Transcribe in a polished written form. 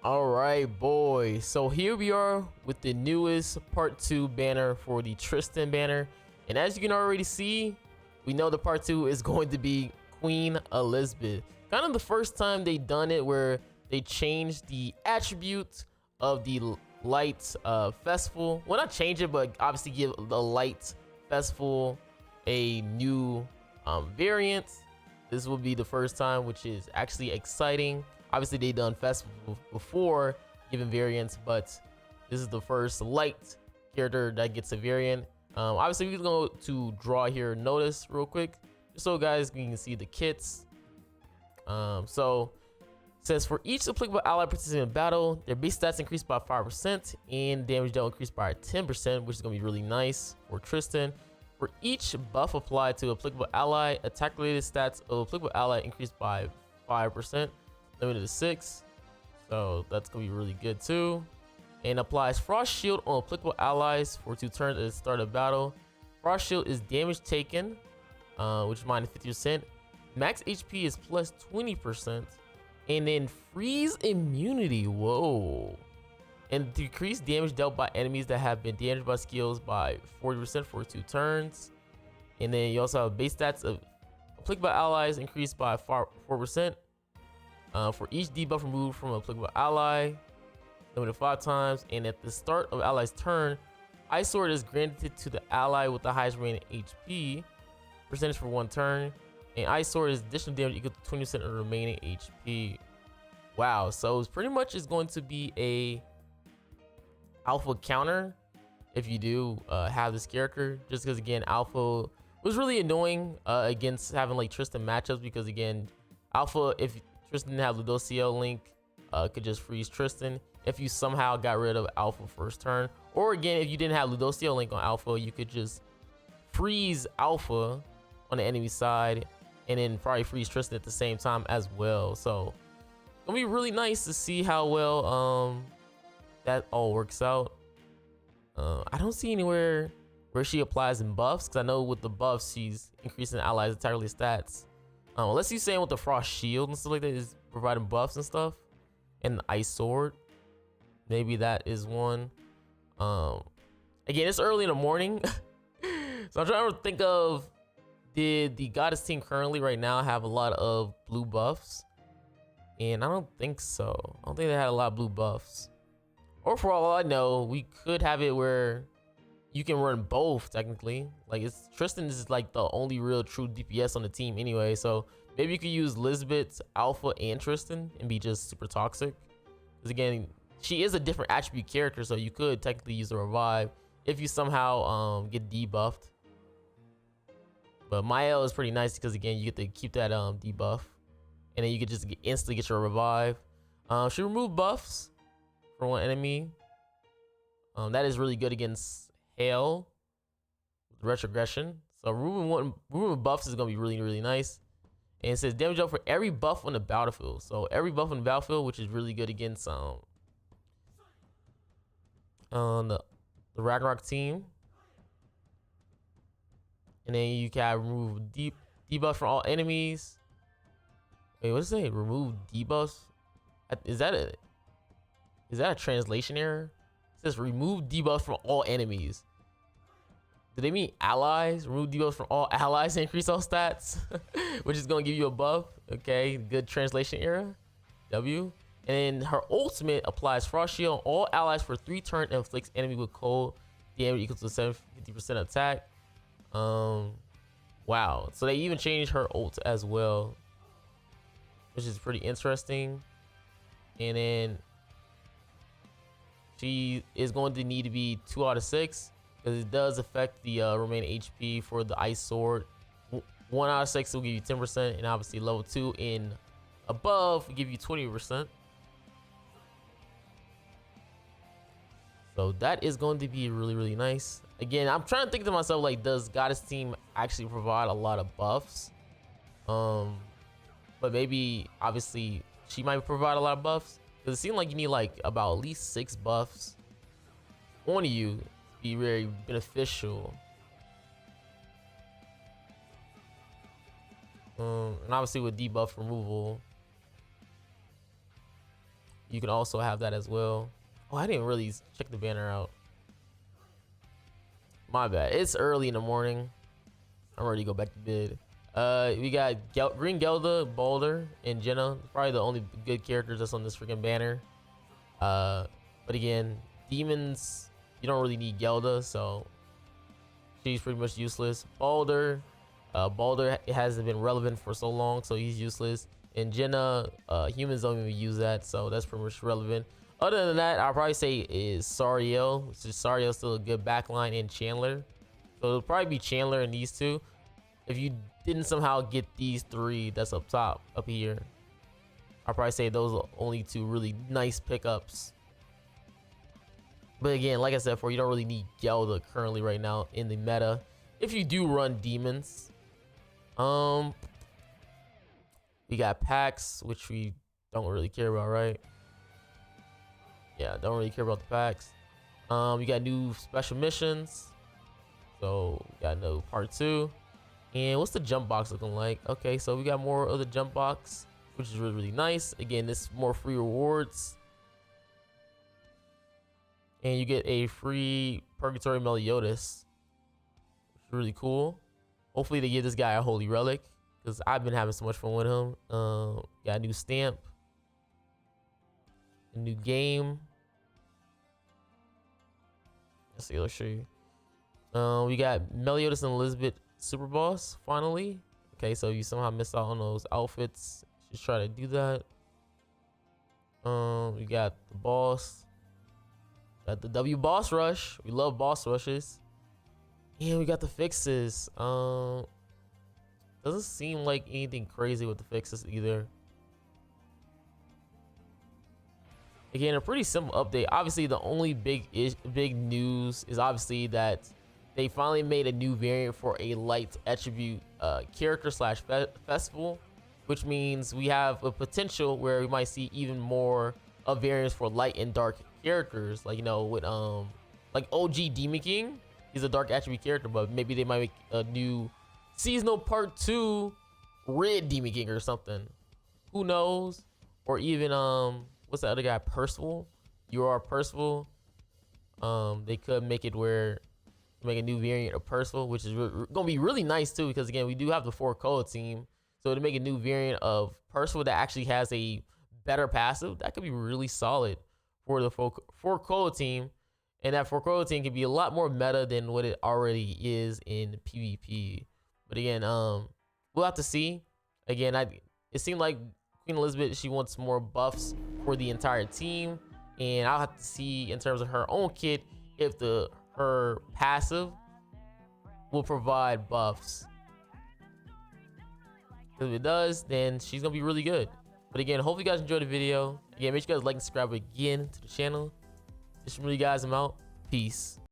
All right, boys. So here we are with the newest part 2 banner for the Tristan banner. And as you can already see, we know the part 2 is going to be Queen Elizabeth. Kind of the first time they done it where they changed the attribute of the light festival. Well, not change it, but obviously give the light festival a new variant. This will be the first time, which is actually exciting. Obviously, they done festival before giving variants, but this is the first light character that gets a variant. Obviously, we're going to draw here notice real quick, just so guys you can see the kits. So it says for each applicable ally participating in battle, their base stats increased by 5% and damage dealt increased by 10%, which is going to be really nice for Tristan. For each buff applied to applicable ally, attack related stats of applicable ally increased by 5%. Limited to 6, so that's gonna be really good too. And applies Frost Shield on applicable allies for 2 turns at the start of battle. Frost Shield is damage taken, which is minus 50%. Max HP is plus 20%, and then freeze immunity. Whoa! And decrease damage dealt by enemies that have been damaged by skills by 40% for 2 turns. And then you also have base stats of applicable allies increased by 4%. For each debuff removed from an applicable ally, limited 5 times, and at the start of ally's turn, Ice Sword is granted to the ally with the highest remaining HP percentage for 1 turn, and Ice Sword is additional damage equal to 20% of the remaining HP. Wow, so it's pretty much is going to be a alpha counter if you do have this character, just because again alpha was really annoying against having like Tristan matchups, because again alpha, if Tristan didn't have Ludocio Link, could just freeze Tristan if you somehow got rid of Alpha first turn. Or again, if you didn't have Ludocio Link on Alpha, you could just freeze Alpha on the enemy side and then probably freeze Tristan at the same time as well. So it's gonna be really nice to see how well that all works out. I don't see anywhere where she applies in buffs, because I know with the buffs she's increasing allies' entirely stats. Unless you're saying with the Frost Shield and stuff like that is providing buffs and stuff, and the Ice Sword, maybe that is one. Again, it's early in the morning, so I'm trying to think of, did the Goddess team currently right now have a lot of blue buffs? And I don't think so. I don't think they had a lot of blue buffs. Or for all I know, we could have it where you can run both technically. Like it's Tristan is like the only real true DPS on the team anyway, so maybe you could use Elizabeth, Alpha, and Tristan and be just super toxic. Because again, she is a different attribute character, so you could technically use a revive if you somehow get debuffed. But Mael is pretty nice because again you get to keep that debuff, and then you could just instantly get your revive. She removed buffs for 1 enemy. That is really good against Hail with retrogression. So removing buffs is gonna be really nice. And it says damage up for every buff on the battlefield. So every buff on the battlefield, which is really good against the Ragnarok team. And then you can remove debuff from all enemies. Wait, what does it say? Remove debuffs? Is that a translation error? It says remove debuffs from all enemies. Do they mean allies? Remove debuffs from all allies and increase all stats, which is gonna give you a buff. Okay, good translation error. W. And then her ultimate applies Frost Shield on all allies for 3 turns and inflicts enemy with cold damage equal to 50% attack. Wow. So they even changed her ult as well, which is pretty interesting. And then she is going to need to be 2 out of 6 because it does affect the remaining HP for the Ice Sword. 1 out of 6 will give you 10%, and obviously level 2 and above will give you 20%. So that is going to be really nice. Again, I'm trying to think to myself, like, does Goddess team actually provide a lot of buffs? But maybe obviously she might provide a lot of buffs. Because it seemed like you need like about at least 6 buffs on you to be very beneficial. And obviously with debuff removal, you can also have that as well. Oh, I didn't really check the banner out. My bad. It's early in the morning. I'm ready to go back to bed. We got Green Gelda, Boulder, and Jenna. Probably the only good characters that's on this freaking banner. But again, demons, you don't really need Gelda, so she's pretty much useless. Boulder hasn't been relevant for so long, so he's useless. And Jenna, humans don't even use that, so that's pretty much relevant. Other than that, I'll probably say is Sariel. Sariel's still a good backline, and Chandler. So it'll probably be Chandler and these two. If you didn't somehow get these three that's up top, up here, I'll probably say those are only two really nice pickups. But again, like I said before, you don't really need Gelda currently right now in the meta. If you do run demons, we got packs, which we don't really care about, right? Yeah, don't really care about the packs. We got new special missions. So we got no part 2. And what's the jump box looking like? Okay, so we got more of the jump box, which is really, really nice. Again, this more free rewards. And you get a free Purgatory Meliodas, which is really cool. Hopefully they give this guy a Holy Relic, because I've been having so much fun with him. Got a new stamp. A new game. Let's see, let's show you. We got Meliodas and Elizabeth Super Boss finally. Okay, so you somehow missed out on those outfits. Just try to do that. We got the boss. Got the W boss rush. We love boss rushes. And we got the fixes. Doesn't seem like anything crazy with the fixes either. Again, a pretty simple update. Obviously, the only big news is obviously that they finally made a new variant for a light attribute character slash festival, which means we have a potential where we might see even more of variants for light and dark characters. Like, you know, with like OG Demon King, he's a dark attribute character, but maybe they might make a new seasonal part 2 red Demon King or something. Who knows? Or even what's the other guy? Percival. You are Percival. They could make it where make a new variant of Percival, which is gonna be really nice too, because again, we do have the 4-color team, so to make a new variant of Percival that actually has a better passive, that could be really solid for the 4-color team, and that 4-color team can be a lot more meta than what it already is in PvP. But again, we'll have to see. Again, it seemed like Queen Elizabeth, she wants more buffs for the entire team, and I'll have to see in terms of her own kit if her passive will provide buffs. If it does, then she's gonna be really good. But again, hope you guys enjoyed the video. Again, make sure you guys like and subscribe again to the channel. Just from you guys, I'm out. Peace.